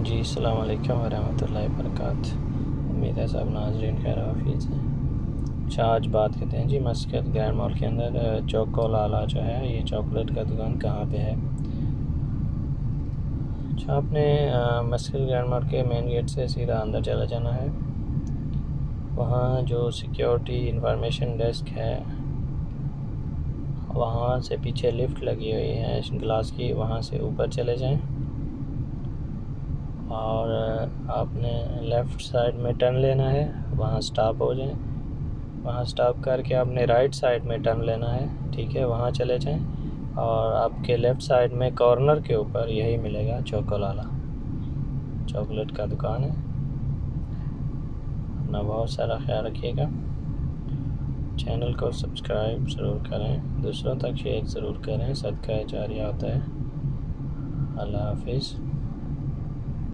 जी अस्सलाम वालेकुम वरहमतुल्लाहि वबरकातुहू। उम्मीद है सब नाज़रीन खैर आफियत से। अच्छा, आज बात करते हैं जी मस्कत ग्रैंड मॉल के अंदर चोको लाला जो है ये चॉकलेट का दुकान कहाँ पे है। अच्छा, आपने मस्कत ग्रैंड मॉल के मेन गेट से सीधा अंदर चला जाना है। वहाँ जो सिक्योरिटी इंफॉर्मेशन डेस्क है वहाँ से पीछे लिफ्ट लगी हुई है ग्लास की, वहाँ से ऊपर चले जाएं और आपने लेफ़्ट साइड में टर्न लेना है, वहाँ स्टॉप हो जाएं। वहाँ स्टॉप करके आपने राइट साइड में टर्न लेना है, ठीक है, वहाँ चले जाएं और आपके लेफ़्ट साइड में कॉर्नर के ऊपर यही मिलेगा चोको लाला, चॉकलेट का दुकान है। अपना बहुत सारा ख्याल रखिएगा। चैनल को सब्सक्राइब ज़रूर करें, दूसरों तक शेयर ज़रूर करें, सदका जारिया होता है। अल्लाह हाफिज़।